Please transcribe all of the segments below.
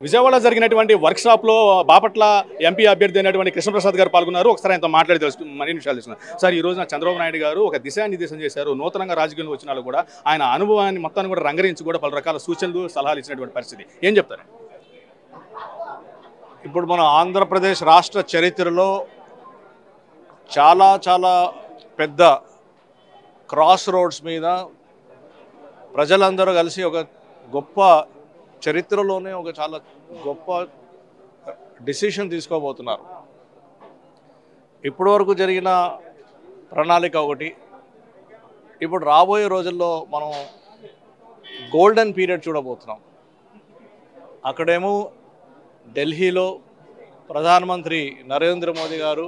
విజయవాడలో జరిగినటువంటి వర్క్షాప్లో బాపట్ల ఎంపీ అభ్యర్థి అయినటువంటి కృష్ణప్రసాద్ గారు పాల్గొన్నారు. ఒకసారి ఆయనతో మాట్లాడి మరిన్ని విషయాలు తెలుసుకున్నారు. సార్, ఈ రోజున చంద్రబాబు నాయుడు గారు ఒక దిశానిర్దేశం చేశారు. నూతనంగా రాజకీయంలో వచ్చిన వాళ్ళు కూడా ఆయన అనుభవాన్ని మొత్తాన్ని కూడా రంగరించి కూడా పలు రకాల సూచనలు సలహాలు ఇచ్చినటువంటి పరిస్థితి. ఏం చెప్తారు? ఇప్పుడు మన ఆంధ్రప్రదేశ్ రాష్ట్ర చరిత్రలో చాలా చాలా పెద్ద క్రాస్ రోడ్స్ మీద ప్రజలందరూ కలిసి ఒక గొప్ప చరిత్రలోనే ఒక చాలా గొప్ప డిసిషన్ తీసుకోబోతున్నారు. ఇప్పటి వరకు జరిగిన ప్రణాళిక ఒకటి, ఇప్పుడు రాబోయే రోజుల్లో మనం గోల్డెన్ పీరియడ్ చూడబోతున్నాం. అక్కడేమో ఢిల్లీలో ప్రధానమంత్రి నరేంద్ర మోదీ గారు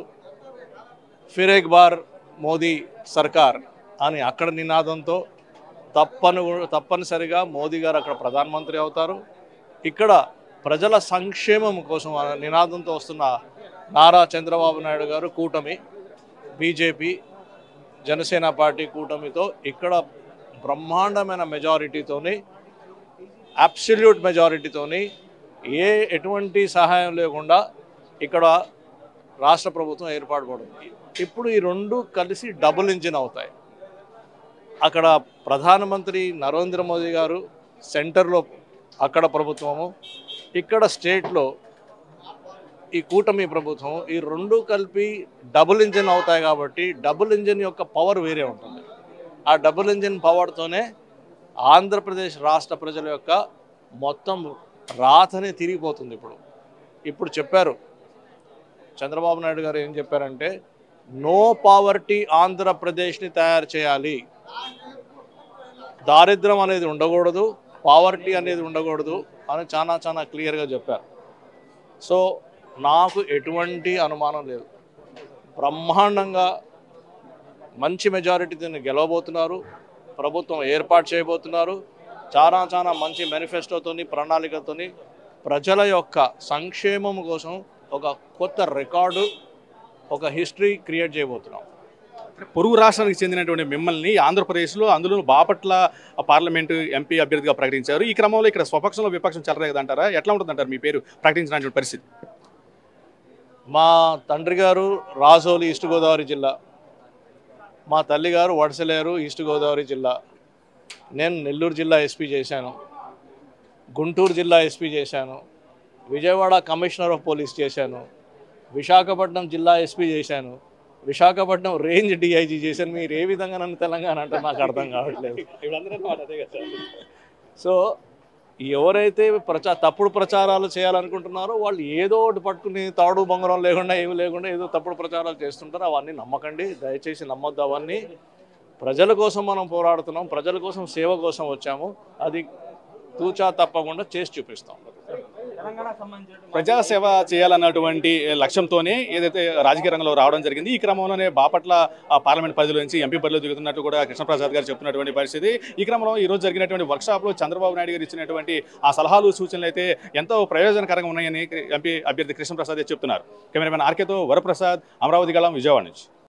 ఫిర్ ఎక్ బార్ మోదీ సర్కార్ అని అక్కడ నినాదంతో తప్పనిసరిగా మోదీ గారు అక్కడ ప్రధానమంత్రి అవుతారు. ఇక్కడ ప్రజల సంక్షేమం కోసం నినాదంతో వస్తున్న నారా చంద్రబాబు నాయుడు గారు కూటమి, బీజేపీ, జనసేన పార్టీ కూటమితో ఇక్కడ బ్రహ్మాండమైన మెజారిటీతోని, అబ్సల్యూట్ మెజారిటీతోని, ఎటువంటి సహాయం లేకుండా ఇక్కడ రాష్ట్ర ప్రభుత్వం ఏర్పాటుపడుతుంది. ఇప్పుడు ఈ రెండు కలిసి డబుల్ ఇంజిన్ అవుతాయి. అక్కడ ప్రధానమంత్రి నరేంద్ర మోదీ గారు సెంటర్లో అక్కడ ప్రభుత్వము, ఇక్కడ స్టేట్లో ఈ కూటమి ప్రభుత్వం, ఈ రెండు కలిపి డబుల్ ఇంజిన్ అవుతాయి. కాబట్టి డబుల్ ఇంజిన్ యొక్క పవర్ వేరే ఉంటుంది. ఆ డబుల్ ఇంజిన్ పవర్తోనే ఆంధ్రప్రదేశ్ రాష్ట్ర ప్రజల యొక్క మొత్తం రాతనే తిరిగిపోతుంది. ఇప్పుడు చెప్పారు చంద్రబాబు నాయుడు గారు, ఏం చెప్పారంటే నో పావర్టీ ఆంధ్రప్రదేశ్ని తయారు చేయాలి, దారిద్ర్యం అనేది ఉండకూడదు, పావర్టీ అనేది ఉండకూడదు అని చాలా చాలా క్లియర్గా చెప్పారు. సో నాకు ఎటువంటి అనుమానం లేదు, బ్రహ్మాండంగా మంచి మెజారిటీని గెలవబోతున్నారు, ప్రభుత్వం ఏర్పాటు చేయబోతున్నారు. చాలా చాలా మంచి మేనిఫెస్టోతోని, ప్రణాళికతోని ప్రజల యొక్క సంక్షేమం కోసం ఒక కొత్త రికార్డు, ఒక హిస్టరీ క్రియేట్ చేయబోతున్నాం. పొరుగు రాష్ట్రానికి చెందినటువంటి మిమ్మల్ని ఆంధ్రప్రదేశ్లో, అందులో బాపట్ల పార్లమెంటు ఎంపీ అభ్యర్థిగా ప్రకటించారు. ఈ క్రమంలో ఇక్కడ స్వపక్షంలో విపక్షం చెలరేగదంటారా? ఎట్లా ఉంటుందంటారు మీ పేరు ప్రకటించినటువంటి పరిస్థితి? మా తండ్రి గారు రాజోలి, ఈస్ట్ గోదావరి జిల్లా, మా తల్లి గారు వడసలేరు, ఈస్ట్ గోదావరి జిల్లా. నేను నెల్లూరు జిల్లా ఎస్పీ చేశాను, గుంటూరు జిల్లా ఎస్పీ చేశాను, విజయవాడ కమిషనర్ ఆఫ్ పోలీస్ చేశాను, విశాఖపట్నం జిల్లా ఎస్పీ చేశాను, విశాఖపట్నం రేంజ్ డిఐజీ చేశాను. మీరు ఏ విధంగా నన్ను తెలంగాణ అంటే నాకు అర్థం కావట్లేదు. సో ఎవరైతే తప్పుడు ప్రచారాలు చేయాలనుకుంటున్నారో వాళ్ళు ఏదో ఒకటి పట్టుకుని తాడు బొంగరం లేకుండా ఏమి లేకుండా ఏదో తప్పుడు ప్రచారాలు చేస్తుంటారు. అవన్నీ నమ్మకండి, దయచేసి నమ్మొద్దు. అవన్నీ ప్రజల కోసం మనం పోరాడుతున్నాం, ప్రజల కోసం సేవ కోసం వచ్చాము. అది తూచా తప్పకుండా చేసి చూపిస్తాం. ప్రజాసేవ చేయాలన్నటువంటి లక్ష్యంతోనే ఏదైతే రాజకీయ రంగంలో రావడం జరిగింది. ఈ క్రమంలోనే బాపట్ల పార్లమెంట్ పరిధిలో నుంచి ఎంపీ పరిధిలో దిగుతున్నట్టు కూడా కృష్ణప్రసాద్ గారు చెప్తున్నటువంటి పరిస్థితి. ఈ క్రమంలో ఈరోజు జరిగినటువంటి వర్క్షాప్లో చంద్రబాబు నాయుడు గారు ఇచ్చినటువంటి ఆ సలహాలు, సూచనలు అయితే ఎంతో ప్రయోజనకరంగా ఉన్నాయని ఎంపీ అభ్యర్థి కృష్ణప్రసాద్ చెప్తున్నారు. కెమెరామెన్ ఆర్కేతో వరప్రసాద్, అమరావతి గళం, విజయవాడ నుంచి.